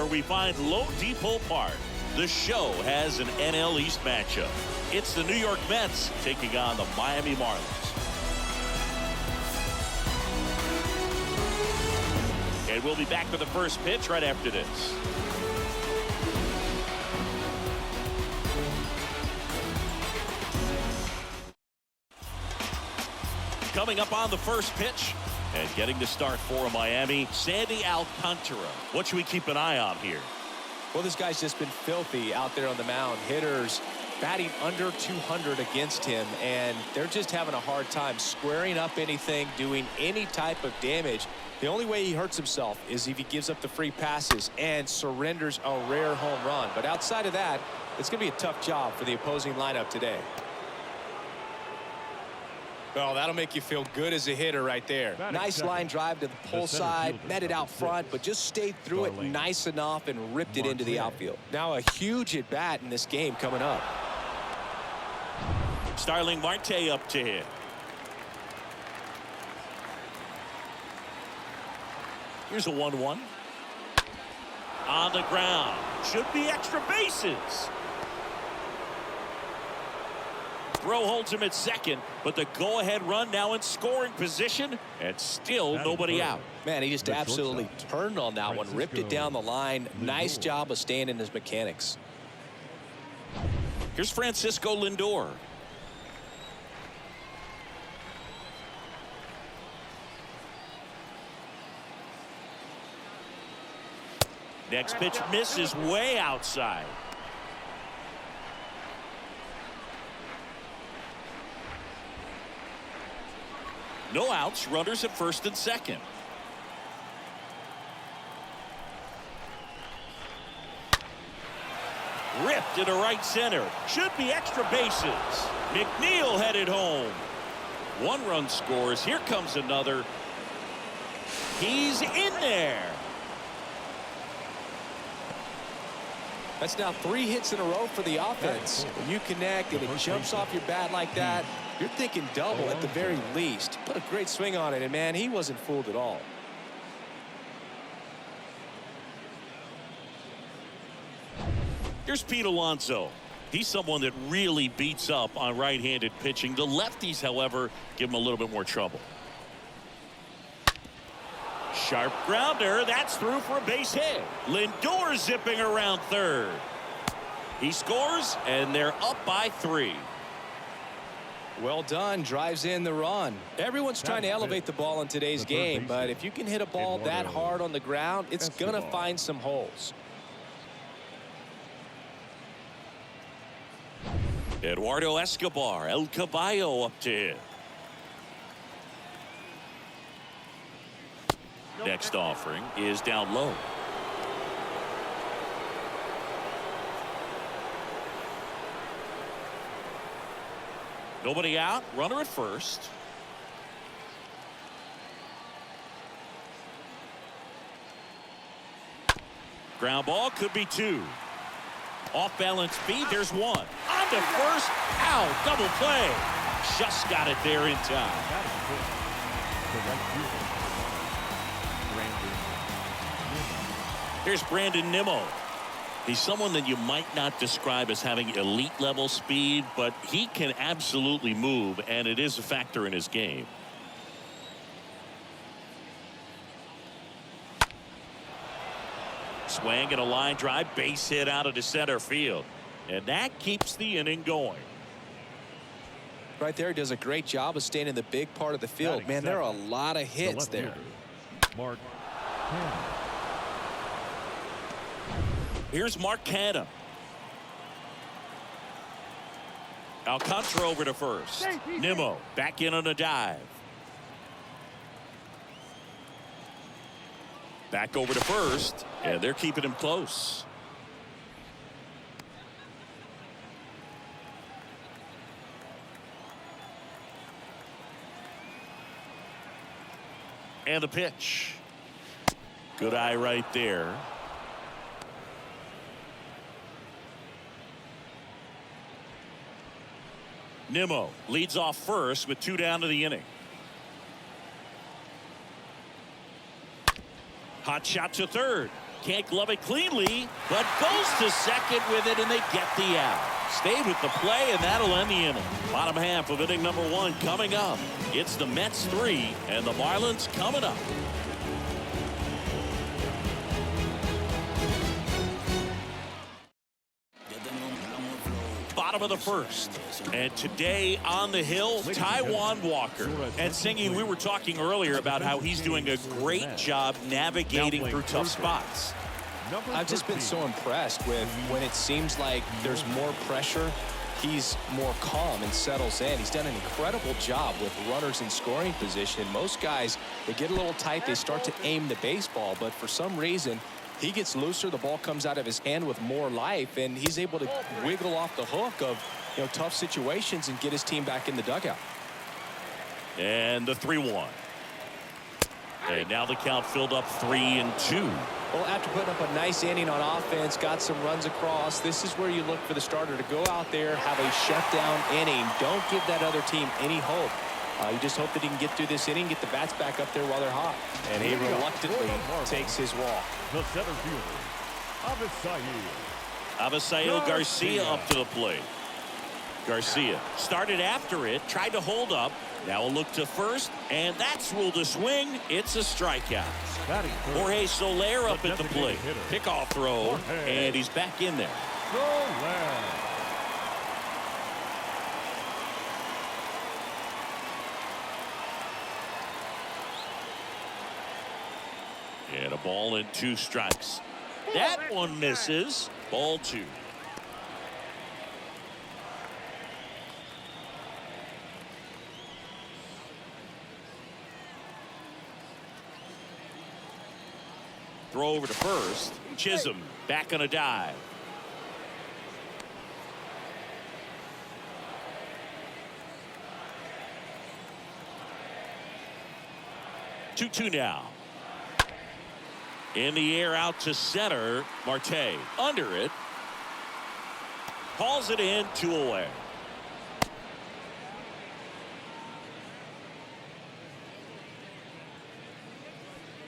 where we find Low Depot Park. The show has an NL East matchup. It's the New York Mets taking on the Miami Marlins. And we'll be back for the first pitch right after this. Coming up on the first pitch and getting the start for Miami, Sandy Alcantara. What should we keep an eye on here? Well, this guy's just been filthy out there on the mound. Hitters batting under 200 against him, and they're just having a hard time squaring up anything, doing any type of damage. The only way he hurts himself is if he gives up the free passes and surrenders a rare home run. But outside of that, it's going to be a tough job for the opposing lineup today. Oh, that'll make you feel good as a hitter right there. Nice line drive to the pull side, met it out front, but just stayed through it nice enough and ripped it into the outfield. Now a huge at bat in this game coming up. Starling Marte up to hit. Here's a 1-1. On the ground. Should be extra bases. Throw holds him at second, but the go-ahead run now in scoring position, and still nobody out. Man, he just absolutely turned on that one, ripped it down the line. Nice job of staying in his mechanics. Here's Francisco Lindor. Next pitch misses way outside. No outs, runners at first and second. Ripped into right center. Should be extra bases. McNeil headed home. One run scores. Here comes another. He's in there. That's now 3 hits in a row for the offense. When you connect and it jumps off your bat like that, you're thinking double at the very least. Put a great swing on it, and man, he wasn't fooled at all. Here's Pete Alonso. He's someone that really beats up on right-handed pitching. The lefties, however, give him a little bit more trouble. Sharp grounder. That's through for a base hit. Lindor zipping around third. He scores, and they're up by 3. Well done. Drives in the run. Everyone's trying to elevate the ball in today's game, but if you can hit a ball that hard on the ground, it's going to find some holes. Eduardo Escobar, El Caballo up to hit. Next offering is down low. Nobody out. Runner at first. Ground ball, could be 2. Off balance speed. There's 1. On to first. Out. Double play. Just got it there in time. Here's Brandon Nimmo. He's someone that you might not describe as having elite level speed, but he can absolutely move, and it is a factor in his game. Swing and a line drive, base hit out of the center field, and that keeps the inning going. Right there, does a great job of staying in the big part of the field. Man, there are a lot of hits there. Here's Mark Canha. Alcantara over to first. Nimmo back in on a dive. Back over to first, and they're keeping him close. And the pitch. Good eye right there. Nimmo leads off first with 2 down to the inning. Hot shot to third. Can't glove it cleanly, but goes to second with it, and they get the out. Stayed with the play, and that'll end the inning. Bottom half of inning number 1 coming up. It's the Mets 3 and the Marlins coming up. Bottom of the first. And today on the hill, Taijuan Walker. And Singy, we were talking earlier about how he's doing a great job navigating through tough spots. I've just been so impressed with when it seems like there's more pressure, he's more calm and settles in. He's done an incredible job with runners in scoring position. Most guys, they get a little tight, they start to aim the baseball, but for some reason, he gets looser, the ball comes out of his hand with more life, and he's able to wiggle off the hook of tough situations and get his team back in the dugout. And the 3-1. And now the count filled up 3-2. Well, after putting up a nice inning on offense, got some runs across, this is where you look for the starter to go out there, have a shutdown inning. Don't give that other team any hope. You just hope that he can get through this inning, get the bats back up there while they're hot. And he reluctantly takes his walk. The center fielder, Avisail Garcia up to the plate. Garcia started after it, tried to hold up. Now a look to first, and that's ruled a swing. It's a strikeout. Jorge Soler up at the plate. Pickoff throw, and he's back in there. And a ball and 2 strikes. That one misses. Ball 2. Throw over to first. Chisholm back on a dive. Two now. In the air out to center. Marte under it. Hauls it in, 2 away.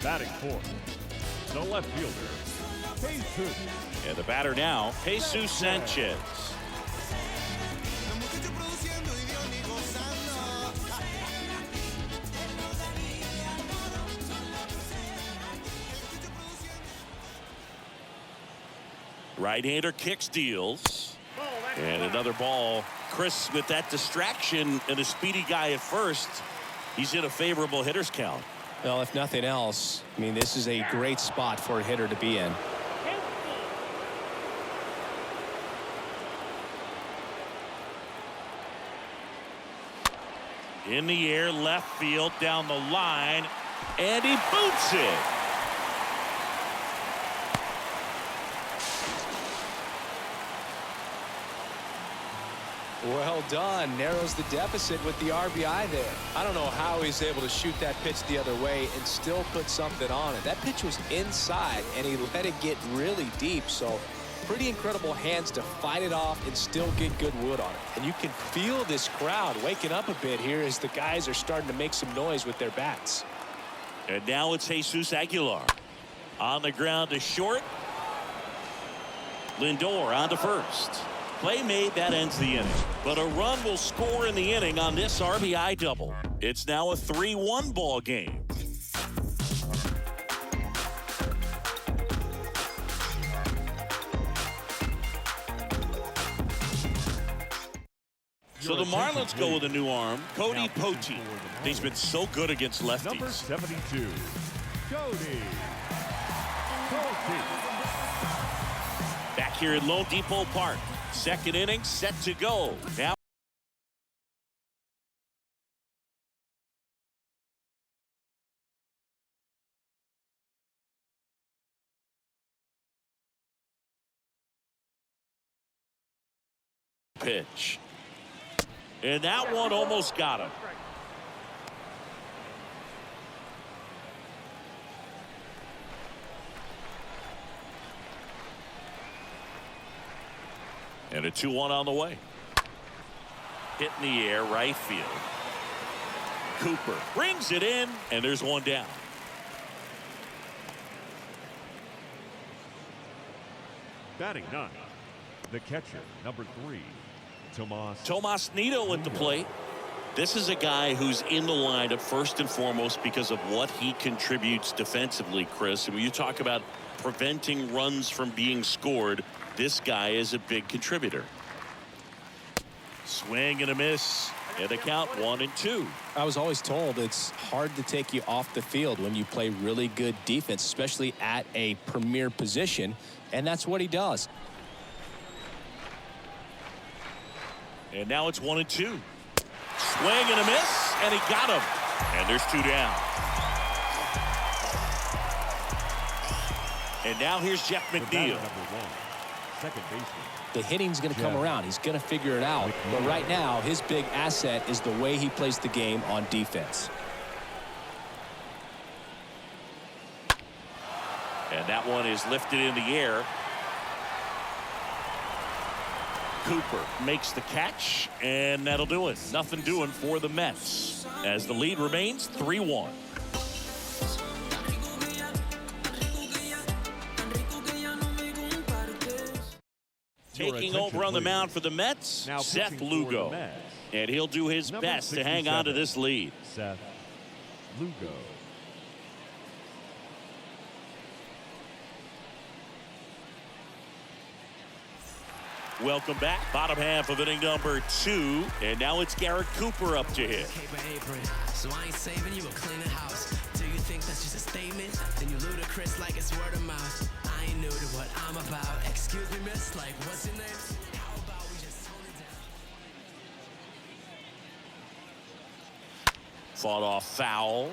Batting fourth, the left fielder, Jesus. And the batter now, Jesus Sanchez. Right-hander kicks, deals. And another ball. Chris, with that distraction and a speedy guy at first, he's in a favorable hitter's count. Well, if nothing else, I mean, this is a great spot for a hitter to be in. In the air, left field, down the line, and he boots it. Well done. Narrows the deficit with the RBI there. I don't know how he's able to shoot that pitch the other way and still put something on it. That pitch was inside, and he let it get really deep. So pretty incredible hands to fight it off and still get good wood on it. And you can feel this crowd waking up a bit here as the guys are starting to make some noise with their bats. And now it's Jesus Aguilar. On the ground to short. Lindor on to first. Play made, that ends the inning. But a run will score in the inning on this RBI double. It's now a 3-1 ball game. So the Marlins go with a new arm, Cody Poteet. He's been so good against lefties. Number 72, Cody Poteet. Back here at Lone Depot Park. Second inning set to go. Now pitch. And that one almost got him. And a 2-1 on the way. Hit in the air, right field. Cooper brings it in, and there's one down. Batting ninth, the catcher, number 3, Tomas Nido at the plate. This is a guy who's in the lineup first and foremost because of what he contributes defensively, Chris. And when you talk about preventing runs from being scored, this guy is a big contributor. Swing and a miss. And the count 1-2. I was always told it's hard to take you off the field when you play really good defense, especially at a premier position. And that's what he does. And now it's 1-2. Swing and a miss, and he got him. And there's 2 down. And now here's Jeff McNeil. second baseman. The hitting's going to come around. He's going to figure it out. But right now, his big asset is the way he plays the game on defense. And that one is lifted in the air. Cooper makes the catch, and that'll do it. Nothing doing for the Mets as the lead remains 3-1. Taking over on the mound for the Mets, Now Seth pitching for Lugo. the Mets, And he'll do his number best to hang on to 67, this lead. Seth Lugo. Welcome back. Bottom half of inning number 2. And now it's Garrett Cooper up to hit. So I ain't saving you, I'll clean the house. Do you think that's just a statement? Then you ludicrous like it's word of mouth. I ain't new to what I'm about. Excuse me, miss, like what's your name? How about we just tone it down? Fought off foul.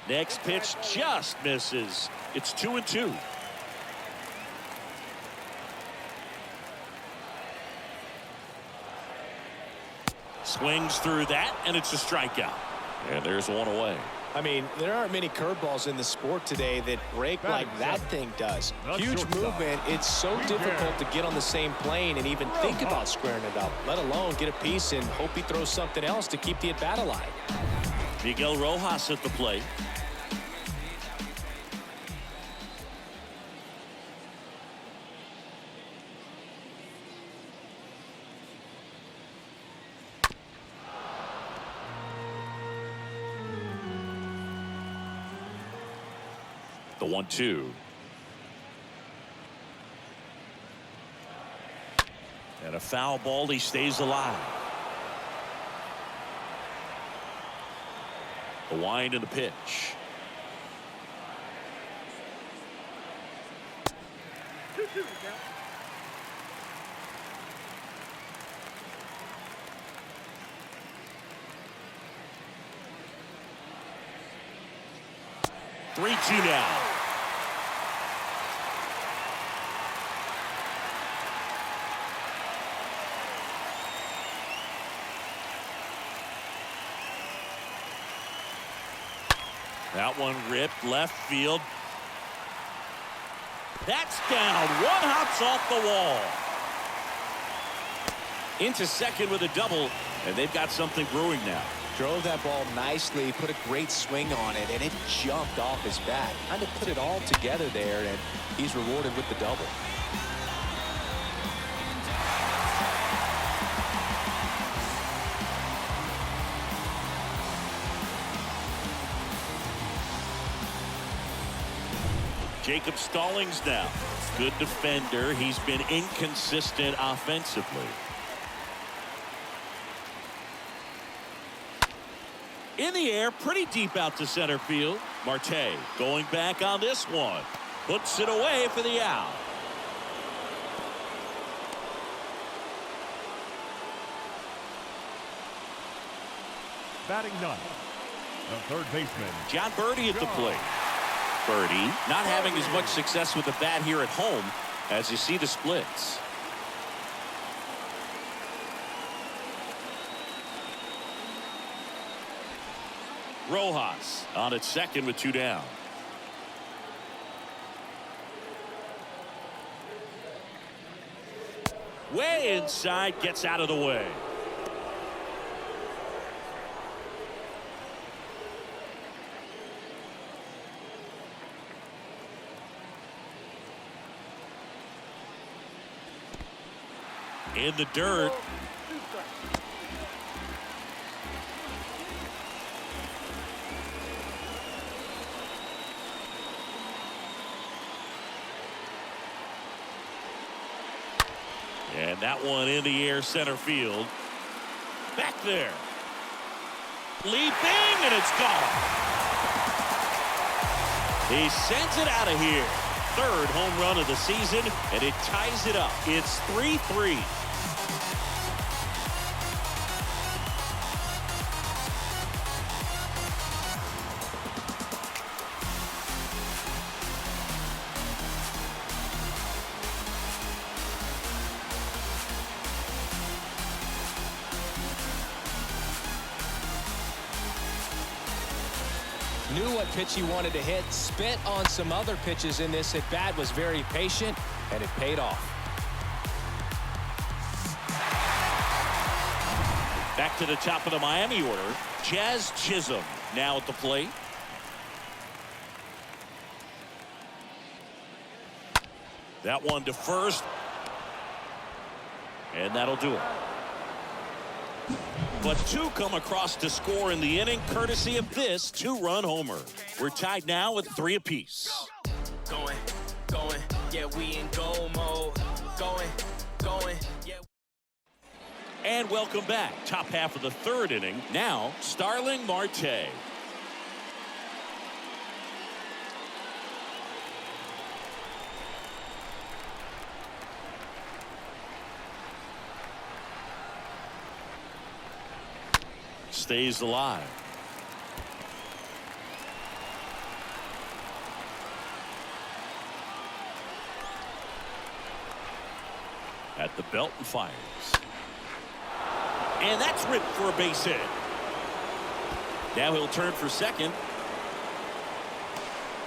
Next pitch just misses. It's 2-2. Swings through that, and it's a strikeout. And there's one away. I mean, there aren't many curveballs in the sport today that break like that thing does. Huge movement. It's so difficult to get on the same plane and even think about squaring it up, let alone get a piece and hope he throws something else to keep the at-bat alive. Miguel Rojas at the plate. The 1-2. And a foul ball. He stays alive. The wind and the pitch. Three, 2 now. That one ripped left field. That's down. One hops off the wall. Into second with a double, and they've got something brewing now. Drove that ball nicely, put a great swing on it, and it jumped off his bat. Kind of put it all together there, and he's rewarded with the double. Jacob Stallings now. Good defender. He's been inconsistent offensively. In the air, pretty deep out to center field. Marte going back on this one. Puts it away for the out. Batting ninth, the third baseman, John Birdie at the plate. Birdie not having as much success with the bat here at home as you see the splits. Rojas on at second with 2 down. Way inside, gets out of the way. In the dirt. And that one in the air, center field. Back there. Leaping, and it's gone. He sends it out of here. Third home run of the season, and it ties it up. It's 3-3. Knew what pitch he wanted to hit, spit on some other pitches in this at bat, was very patient, and it paid off. Back to the top of the Miami order. Jazz Chisholm now at the plate. That one to first. And that'll do it. But two come across to score in the inning, courtesy of this two-run homer. We're tied now with 3 apiece. Going, yeah, we in goal mode. Going, yeah. And welcome back. Top half of the third inning. Now, Starling Marte. Stays alive. At the belt and fires. And that's ripped for a base hit. Now he'll turn for second.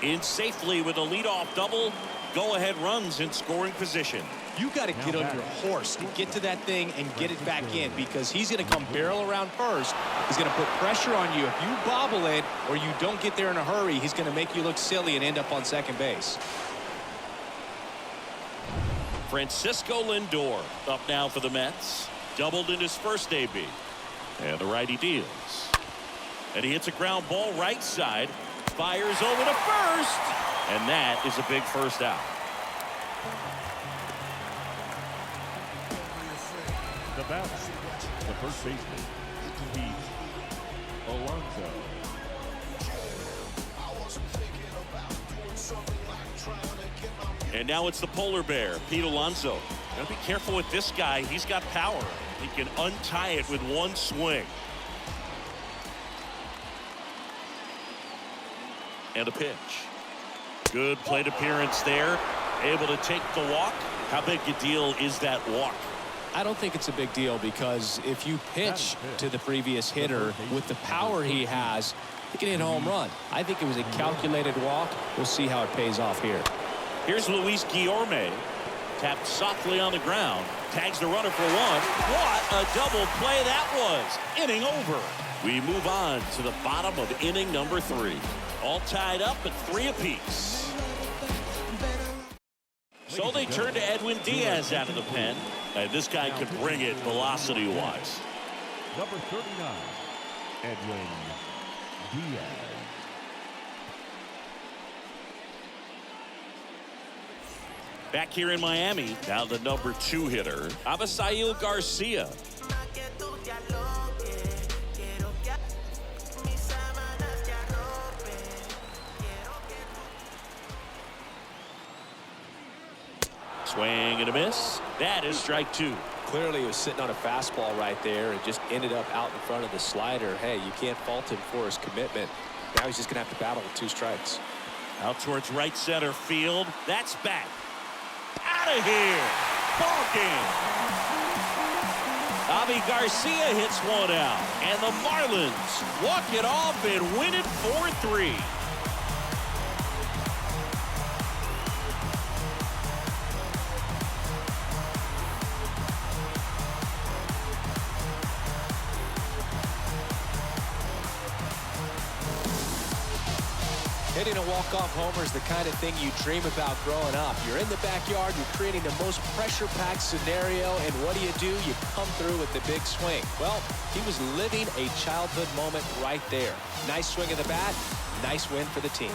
In safely with a leadoff double. Go-ahead runs in scoring position. You got to get on your horse to get to that thing and get it back in, because he's going to come barrel around first. He's going to put pressure on you. If you bobble it or you don't get there in a hurry, he's going to make you look silly and end up on second base. Francisco Lindor up now for the Mets. Doubled in his first AB. And the righty deals. And he hits a ground ball right side. Fires over to first. And that is a big first out. The batter, the first baseman, Pete Alonso. And now it's the polar bear, Pete Alonso. Gotta be careful with this guy. He's got power. He can untie it with one swing. And a pitch. Good plate appearance there. Able to take the walk. How big a deal is that walk? I don't think it's a big deal, because if you pitch to the previous hitter with the power he has, he can hit a home run. I think it was a calculated walk. We'll see how it pays off here. Here's Luis Guillorme. Tapped softly on the ground. Tags the runner for one. What a double play that was. Inning over. We move on to the bottom of inning number 3. All tied up at 3 apiece. So they turn to Edwin Diaz out of the pen. And this guy could bring it velocity-wise. Number 39, Edwin Diaz. Back here in Miami, now the number 2 hitter, Avisail Garcia. Swing and a miss. That is strike 2. Clearly, he was sitting on a fastball right there and just ended up out in front of the slider. Hey, you can't fault him for his commitment. Now he's just going to have to battle with 2 strikes. Out towards right center field. That's back. Out of here. Ball game. Avi Garcia hits one out. And the Marlins walk it off and win it 4-3. Hitting a walk-off homer is the kind of thing you dream about growing up. You're in the backyard, you're creating the most pressure-packed scenario, and what do? You come through with the big swing. Well, he was living a childhood moment right there. Nice swing of the bat, nice win for the team.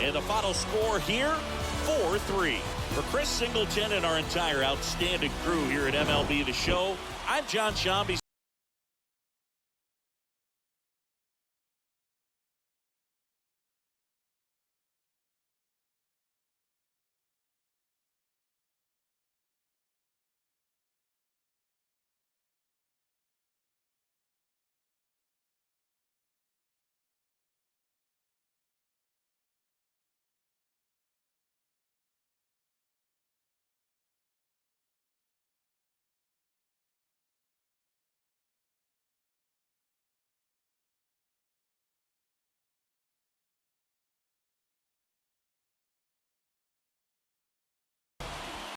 And the final score here, 4-3. For Chris Singleton and our entire outstanding crew here at MLB The Show, I'm John Shambi.